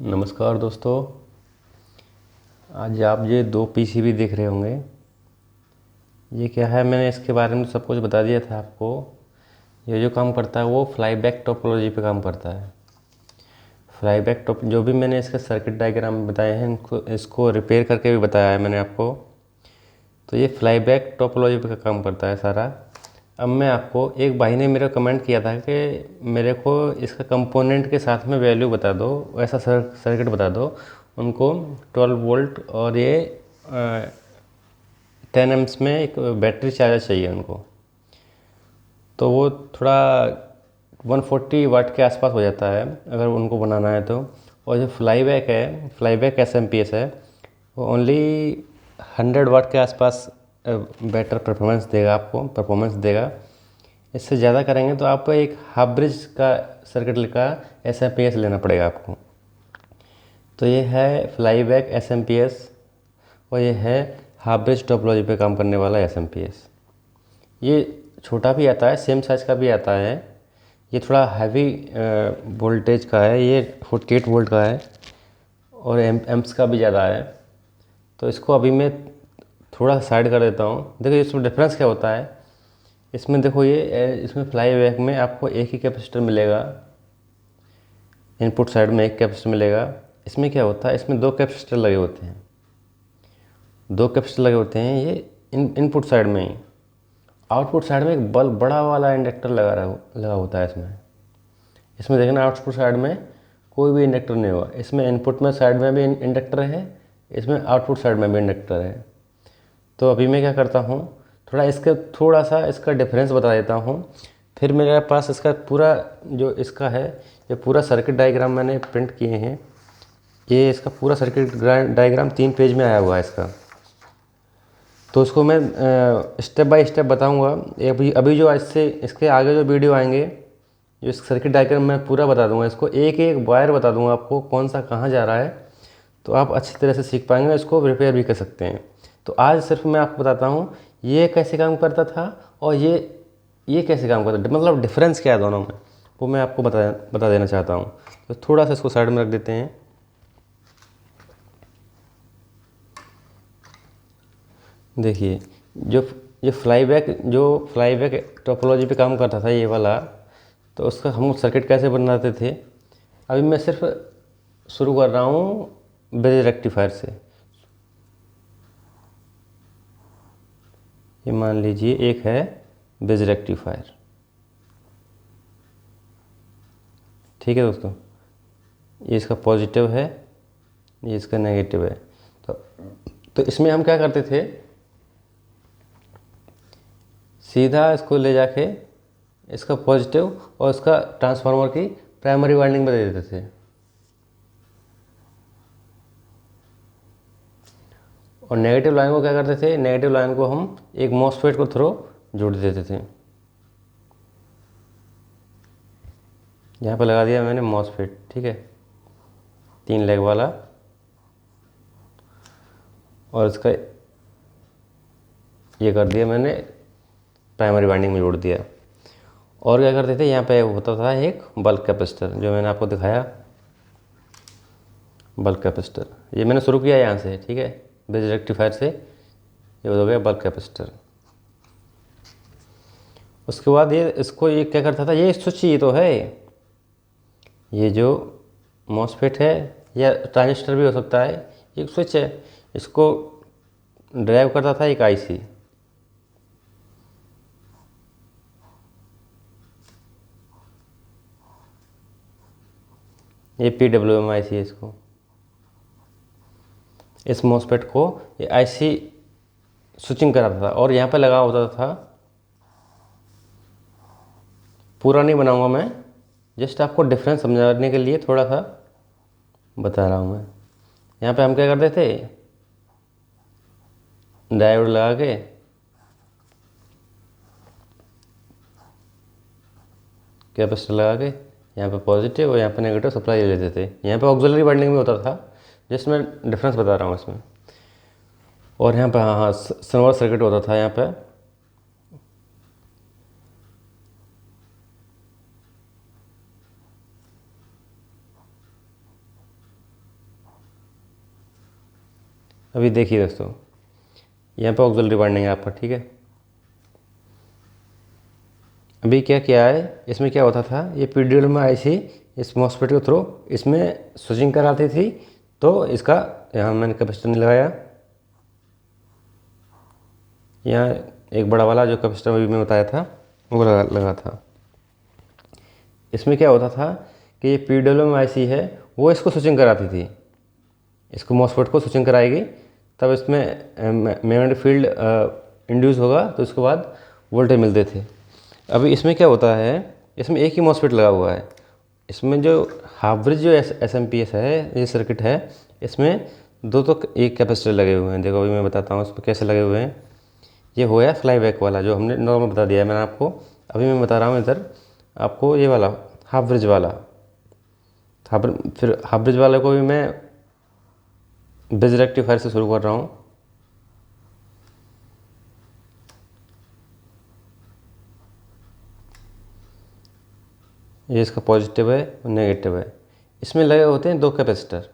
नमस्कार दोस्तों। आज आप ये दो पीसीबी देख रहे होंगे। ये क्या है, मैंने इसके बारे में सब कुछ बता दिया था आपको। ये जो काम करता है वो फ्लाईबैक टोपोलॉजी पे काम करता है। फ्लाईबैक टोप जो भी मैंने इसके सर्किट डायग्राम बताए हैं, इनको इसको रिपेयर करके भी बताया है मैंने आपको। तो ये फ्लाईबैक टोपोलॉजी पे काम करता है सारा। अब मैं आपको, एक भाई ने मेरा कमेंट किया था कि मेरे को इसका कंपोनेंट के साथ में वैल्यू बता दो, ऐसा सर्किट बता दो उनको। 12 वोल्ट और ये 10 एम्प्स में एक बैटरी चार्जर चाहिए उनको। तो वो थोड़ा 140 वाट के आसपास हो जाता है अगर उनको बनाना है तो। और जो फ्लाईबैक है, फ्लाईबैक एसएमपीएस है, वो ओनली 100 वाट के आसपास बेटर परफॉर्मेंस देगा, आपको परफॉर्मेंस देगा। इससे ज़्यादा करेंगे तो आपको एक हाफ ब्रिज का सर्किट का एसएमपीएस लेना पड़ेगा आपको। तो ये है फ्लाईबैक एसएमपीएस और ये है हाफ ब्रिज टोपोलॉजी पे काम करने वाला एसएमपीएस। ये छोटा भी आता है, सेम साइज़ का भी आता है। ये थोड़ा हैवी वोल्टेज का है, ये 48 वोल्ट का है और एम्प्स का भी ज़्यादा है। तो इसको अभी मैं थोड़ा साइड कर देता हूँ। देखो इसमें डिफरेंस क्या होता है। इसमें देखो इसमें फ्लाईबैक में आपको एक ही कैपेसिटर मिलेगा, इनपुट साइड में एक कैपेसिटर मिलेगा। इसमें क्या होता है, इसमें दो कैपेसिटर लगे होते हैं, दो कैपेसिटर लगे होते हैं ये इनपुट साइड में ही। आउटपुट साइड में एक बल्ब बड़ा वाला इंडक्टर लगा होता है इसमें। इसमें देखना आउटपुट साइड में कोई भी इंडक्टर नहीं होगा। इसमें इनपुट में साइड में भी इंडक्टर है, इसमें आउटपुट साइड में भी इंडक्टर है। तो अभी मैं क्या करता हूँ, थोड़ा सा इसका डिफरेंस बता देता हूँ। फिर मेरे पास इसका पूरा जो इसका है, ये पूरा सर्किट डायग्राम मैंने प्रिंट किए हैं। ये इसका पूरा सर्किट डायग्राम 3 पेज में आया हुआ है इसका। तो उसको मैं स्टेप बाय स्टेप बताऊंगा। अभी अभी जो इससे इसके आगे जो वीडियो आएंगे, जो इस सर्किट डायग्राम मैं पूरा बता दूंगा, इसको एक एक वायर बता दूंगा आपको कौन सा कहाँ जा रहा है। तो आप अच्छी तरह से सीख पाएंगे, इसको रिपेयर भी कर सकते हैं। तो आज सिर्फ मैं आपको बताता हूँ ये कैसे काम करता था और ये कैसे काम करता है, मतलब डिफरेंस क्या है दोनों में, वो मैं आपको बता देना चाहता हूँ। तो थोड़ा सा इसको साइड में रख देते हैं। देखिए, जो फ्लाईबैक टोपोलॉजी पे काम करता था ये वाला, तो उसका हम सर्किट कैसे बनाते थे। अभी मैं सिर्फ शुरू कर रहा हूँ ब्रिज रेक्टिफायर से। ये मान लीजिए एक है ब्रिज रेक्टिफायर, ठीक है दोस्तों। ये इसका पॉजिटिव है, ये इसका नेगेटिव है। तो तो इसमें हम क्या करते थे, सीधा इसको ले जाके इसका पॉजिटिव और इसका ट्रांसफार्मर की प्राइमरी वाइंडिंग में दे देते थे। और नेगेटिव लाइन को क्या करते थे, नेगेटिव लाइन को हम एक मॉसफेट को थ्रू जोड़ देते थे। यहाँ पे लगा दिया मैंने मॉसफेट, ठीक है, 3 लेग वाला। और इसका ये कर दिया मैंने, प्राइमरी वाइंडिंग में जोड़ दिया। और क्या करते थे, यहाँ पे होता था एक बल्क कैपेसिटर, जो मैंने आपको दिखाया, बल्क कैपेसिटर। ये मैंने शुरू किया यहाँ से, ठीक है, ब्रिज रेक्टिफायर से। ये हो गया बल्क कैपेसिटर। उसके बाद ये क्या करता था, ये स्विच ही तो है, ये जो मॉसफेट है या ट्रांजिस्टर भी हो सकता है, एक स्विच है। इसको ड्राइव करता था एक आईसी। ये PWM आईसी है। इसको, इस मॉसफेट को ये आईसी स्विचिंग कराता था और यहाँ पे लगा होता था। पूरा नहीं बनाऊंगा मैं, जस्ट आपको डिफरेंस समझाने के लिए थोड़ा सा बता रहा हूँ मैं। यहाँ पे हम क्या करते थे, डायोड लगा के कैपेसिटर लगा के यहाँ पे पॉजिटिव और यहाँ पे नेगेटिव सप्लाई ले लेते थे। यहाँ पे ऑक्सिलरी वाइंडिंग में होता था, जिसमें डिफरेंस बता रहा हूँ इसमें। और यहाँ पे हाँ सनवर्स सर्किट होता था यहाँ पे। अभी देखिए दोस्तों, यहाँ पे ऑक्सिलरी वाइंडिंग है आपका, ठीक है। अभी क्या किया है, इसमें क्या होता था, ये पीडीएल में आई थी इस मॉसफेट के थ्रू, इसमें स्विचिंग कराती थी, तो इसका यहाँ मैंने कैपेसिटर नहीं लगाया, यहाँ एक बड़ा वाला जो कैपेसिटर अभी मैं बताया था वो लगा था। इसमें क्या होता था कि ये पीडब्ल्यूएम आईसी है, वो इसको स्विचिंग कराती थी, इसको मॉसफेट को स्विचिंग कराएगी, तब इसमें मैग्नेटिक फील्ड इंड्यूस होगा, तो उसके बाद वोल्टेज मिलते थे। अभी इसमें क्या होता है, इसमें एक ही मॉसफेट लगा हुआ है, इसमें जो हाफ ब्रिज जो एसएमपीएस है, ये सर्किट है, इसमें दो तो एक कैपेसिटर लगे हुए हैं। देखो अभी मैं बताता हूँ इसमें कैसे लगे हुए हैं। ये हो गया फ्लाई बैक वाला जो हमने नॉर्मल बता दिया है मैंने आपको। अभी मैं बता रहा हूँ इधर आपको ये वाला हाफ ब्रिज वाला, फिर हाफ ब्रिज वाले को भी मैं ब्रिज रेक्टिफायर से शुरू कर रहा हूँ। ये इसका पॉजिटिव है और नेगेटिव है। इसमें लगे होते हैं दो कैपेसिटर,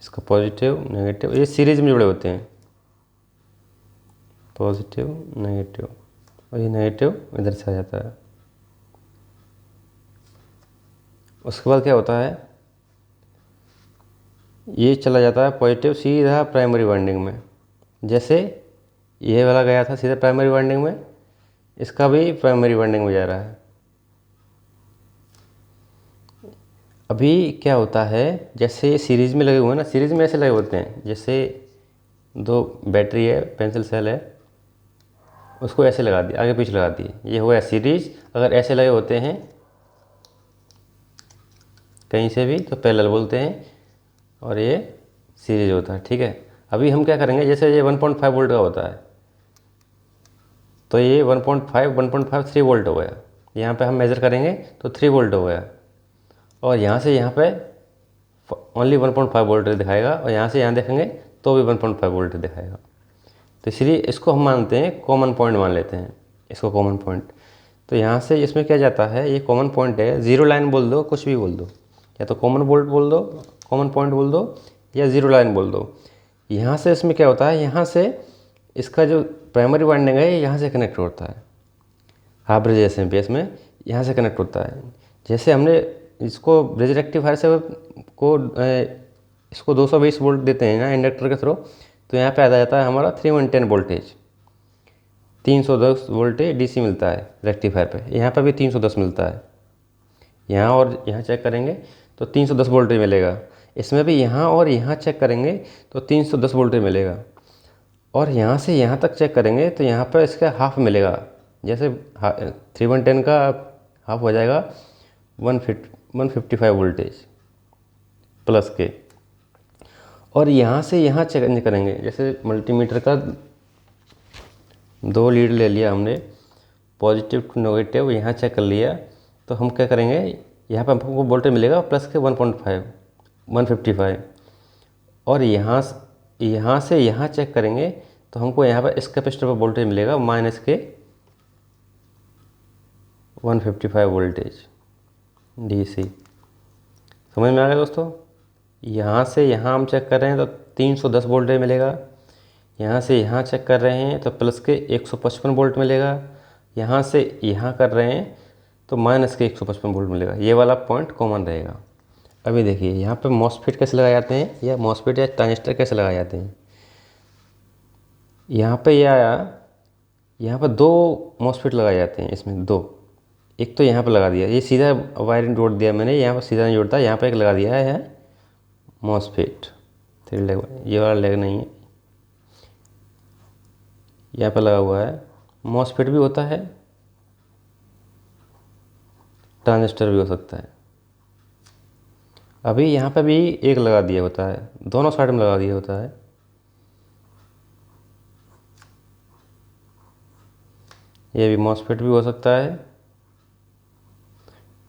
इसका पॉजिटिव नेगेटिव, ये सीरीज में जुड़े होते हैं, पॉजिटिव नेगेटिव, और ये नेगेटिव इधर से आ जाता है। उसके बाद क्या होता है, ये चला जाता है पॉजिटिव सीधा प्राइमरी वाइंडिंग में, जैसे ये वाला गया था सीधा प्राइमरी वाइंडिंग में, इसका भी प्राइमरी वाइंडिंग में जा रहा है। अभी क्या होता है, जैसे सीरीज में लगे हुए हैं ना, सीरीज में ऐसे लगे होते हैं, जैसे दो बैटरी है, पेंसिल सेल है, उसको ऐसे लगा दिया, आगे पीछे लगा दिए, ये हुआ सीरीज। अगर ऐसे लगे होते हैं कहीं से भी तो पैरेलल बोलते हैं, और ये सीरीज होता है, ठीक है। अभी हम क्या करेंगे, जैसे ये 1.5 वोल्ट का होता है, तो ये 1.5 3 वोल्ट हो गया, यहाँ पे हम मेज़र करेंगे तो 3 वोल्ट हो गया, और यहाँ से यहाँ पे ओनली 1.5 वोल्ट दिखाएगा, और यहाँ से यहाँ देखेंगे तो भी 1.5 वोल्ट दिखाएगा। तो इसलिए इसको हम मानते हैं कॉमन पॉइंट मान लेते हैं इसको कॉमन पॉइंट। तो यहाँ से इसमें क्या जाता है, ये कॉमन पॉइंट है, ज़ीरो लाइन बोल दो, कुछ भी बोल दो, या तो कॉमन वोल्ट बोल दो, कॉमन पॉइंट बोल दो, या ज़ीरो लाइन बोल दो। यहाँ से इसमें क्या होता है, यहाँ से इसका जो प्राइमरी वाइंडिंग है यहाँ से कनेक्ट होता है, हाफ ब्रिज एसएमपीएस में यहाँ से कनेक्ट होता है। जैसे हमने इसको ब्रिज रेक्टिफायर से इसको 220 वोल्ट देते हैं ना इंडक्टर के थ्रू, तो यहाँ पे आ जाता है हमारा 310 वोल्टेज, 310 वोल्टेज डीसी मिलता है रेक्टिफायर पे। यहाँ पे भी 310 मिलता है, यहाँ और यहाँ चेक करेंगे तो 310 वोल्टेज मिलेगा। इसमें भी यहाँ और यहाँ चेक करेंगे तो 310 वोल्टेज मिलेगा, और यहाँ से यहाँ तक चेक करेंगे तो यहाँ पर इसका हाफ मिलेगा, जैसे 310 का हाफ हो जाएगा 155 वोल्टेज प्लस के। और यहाँ से यहाँ चेक करेंगे, जैसे मल्टीमीटर का दो लीड ले लिया हमने, पॉजिटिव टू नेगेटिव यहाँ चेक कर लिया, तो हम क्या करेंगे, यहाँ पर हमको वोल्टेज मिलेगा प्लस के 155, और यहाँ से यहाँ चेक करेंगे तो हमको यहाँ पर इस कैपेसिटर पर वोल्टेज मिलेगा माइनस के 155 वोल्टेज डीसी। समझ में आ गया दोस्तों। यहाँ से यहाँ हम चेक कर रहे हैं तो 310 वोल्टेज मिलेगा, यहाँ से यहाँ चेक कर रहे हैं तो प्लस के 155 वोल्ट मिलेगा, यहाँ से यहाँ कर रहे हैं तो माइनस के 155 वोल्ट मिलेगा। ये वाला पॉइंट कॉमन रहेगा। अभी देखिए यहाँ पे मॉसफेट कैसे लगाए जाते हैं, या मॉसफेट या ट्रांजिस्टर कैसे लगाए जाते हैं। यहाँ पे ये आया, यहाँ पर दो मॉसफेट लगाए जाते हैं, इसमें दो, एक तो यहाँ पर लगा दिया, ये सीधा वायरिंग जोड़ दिया मैंने, यहाँ पर सीधा नहीं जोड़ता, यहाँ पर एक लगा दिया है मॉसफेट 3 लेग, ये वाला लेग नहीं है, यहाँ पर लगा हुआ है। मॉसफेट भी होता है, ट्रांजिस्टर भी हो सकता है। अभी यहाँ पे भी एक लगा दिया होता है, दोनों साइड में लगा दिया होता है। ये भी मॉसफेट भी हो सकता है,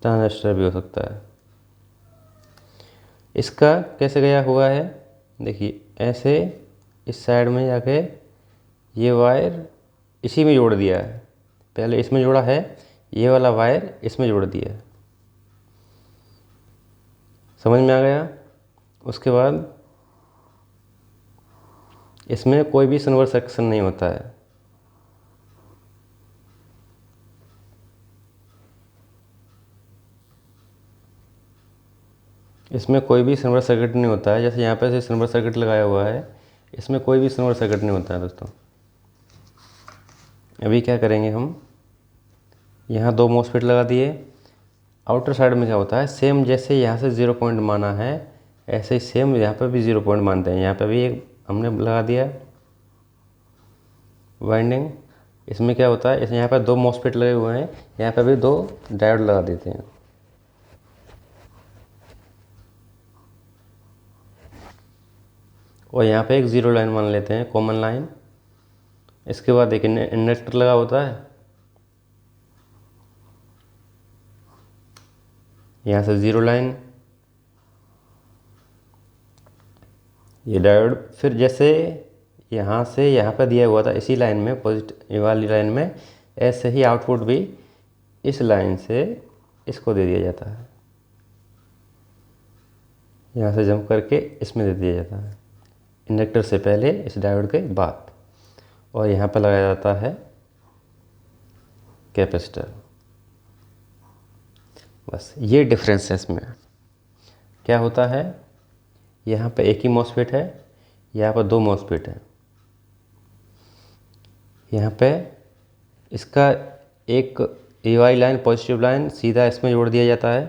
ट्रांजिस्टर भी हो सकता है। इसका कैसे गया हुआ है, देखिए ऐसे इस साइड में जाके ये वायर इसी में जोड़ दिया है, पहले इसमें जोड़ा है, ये वाला वायर इसमें जोड़ दिया है। समझ में आ गया। उसके बाद इसमें कोई भी सिल्वर सेक्शन नहीं होता है। इसमें कोई भी सिल्वर सर्किट नहीं होता है। जैसे यहाँ पे से सिल्वर सर्किट लगाया हुआ है, इसमें कोई भी सिल्वर सर्किट नहीं होता है दोस्तों। अभी क्या करेंगे हम, यहाँ 2 मॉसफेट लगा दिए। आउटर साइड में क्या होता है, सेम जैसे यहाँ से 0 पॉइंट माना है ऐसे ही सेम यहाँ पे भी 0 पॉइंट मानते हैं। यहाँ पे भी एक हमने लगा दिया वाइंडिंग। इसमें क्या होता है, इस यहाँ पे 2 मॉसफेट लगे हुए हैं, यहाँ पे भी 2 डायोड लगा देते हैं। और यहाँ पे एक 0 लाइन मान लेते हैं, कॉमन लाइन। इसके बाद एक इंडक्टर लगा होता है, यहाँ से 0 लाइन, ये डायोड। फिर जैसे यहाँ से यहाँ पर दिया हुआ था इसी लाइन में, पॉजिटिव वाली लाइन में, ऐसे ही आउटपुट भी इस लाइन से इसको दे दिया जाता है। यहाँ से जंप करके इसमें दे दिया जाता है, इंडक्टर से पहले, इस डायोड के बाद। और यहाँ पर लगाया जाता है कैपेसिटर। बस ये डिफरेंस है इसमें। क्या होता है, यहाँ पे एक ही मॉसफेट है, यहाँ पर 2 मॉसफेट है। यहाँ पे इसका एक ये वाली लाइन, पॉजिटिव लाइन, सीधा इसमें जोड़ दिया जाता है,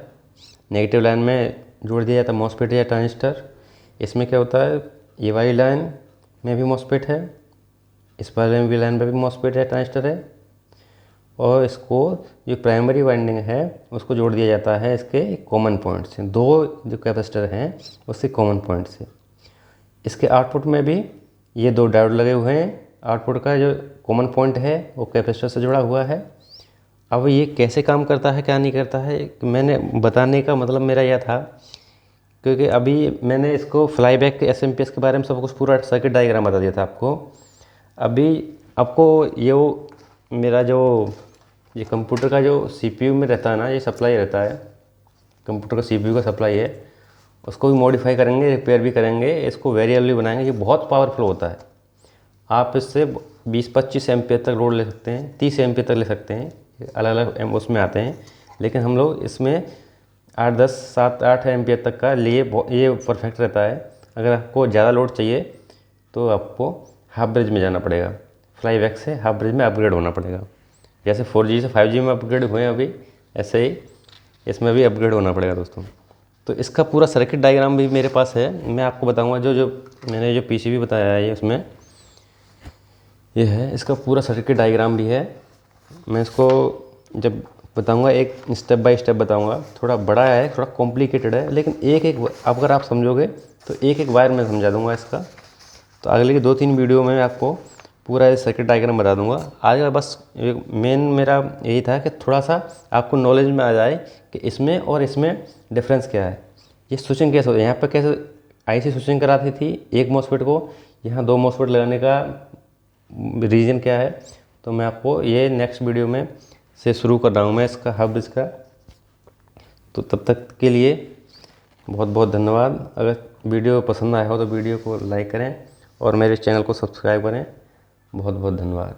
नेगेटिव लाइन में जोड़ दिया जाता है मॉसफेट या ट्रांजिस्टर। इसमें क्या होता है, ये वाली लाइन में भी मॉसफेट है, इस वाली भी लाइन में भी मॉसफेट है, ट्रांजिस्टर है, और इसको जो प्राइमरी वाइंडिंग है उसको जोड़ दिया जाता है इसके कॉमन पॉइंट से। 2 जो कैपेसिटर हैं उसके कॉमन पॉइंट से। इसके आउटपुट में भी ये 2 डायोड लगे हुए हैं। आउटपुट का जो कॉमन पॉइंट है वो कैपेसिटर से जुड़ा हुआ है। अब ये कैसे काम करता है, क्या नहीं करता है, मैंने बताने का मतलब मेरा यह था, क्योंकि अभी मैंने इसको फ्लाईबैक के एसएमपीएस के बारे में सब कुछ पूरा सर्किट डायग्राम बता दिया था आपको। अभी आपको ये मेरा जो ये कंप्यूटर का जो सीपीयू में रहता है ना, ये सप्लाई रहता है, कंप्यूटर का सीपीयू का सप्लाई है, उसको भी मॉडिफाई करेंगे, रिपेयर भी करेंगे, इसको वेरिएबल बनाएंगे। ये बहुत पावरफुल होता है। आप इससे 20-25 एम्पियर तक लोड ले सकते हैं, 30 एम्पियर तक ले सकते हैं, अलग अलग उसमें आते हैं। लेकिन हम लोग इसमें 8-10, 7-8 एम्पियर तक का लिए ये परफेक्ट रहता है। अगर आपको ज़्यादा लोड चाहिए तो आपको हाफ ब्रिज में जाना पड़ेगा, फ्लाईबैक से हाफ ब्रिज में अपग्रेड होना पड़ेगा। जैसे 4G से 5G में अपग्रेड हुए अभी, ऐसे ही इसमें भी अपग्रेड होना पड़ेगा दोस्तों। तो इसका पूरा सर्किट डायग्राम भी मेरे पास है, मैं आपको बताऊंगा। जो मैंने जो पीसीबी बताया है ये उसमें ये है, इसका पूरा सर्किट डायग्राम भी है। मैं इसको जब बताऊंगा एक स्टेप बाय स्टेप बताऊंगा। थोड़ा बड़ा है, थोड़ा कॉम्प्लिकेटेड है, लेकिन एक एक अगर आप समझोगे तो एक एक वायर में समझा दूंगा इसका। तो अगले 2-3 वीडियो में आपको पूरा सर्किट डायग्राम बता दूंगा। आज का बस मेन मेरा यही था कि थोड़ा सा आपको नॉलेज में आ जाए कि इसमें और इसमें डिफरेंस क्या है। ये स्विचिंग कैसे होती है, यहाँ पर कैसे आईसी स्विचिंग कराती थी एक मॉसफेट को, यहाँ 2 मॉसफेट लगाने का रीज़न क्या है। तो मैं आपको ये नेक्स्ट वीडियो में से शुरू कर रहा हूँ मैं इसका हब इसका। तो तब तक के लिए बहुत बहुत धन्यवाद। अगर वीडियो पसंद आया हो तो वीडियो को लाइक करें और मेरे चैनल को सब्सक्राइब करें। बहुत बहुत धन्यवाद।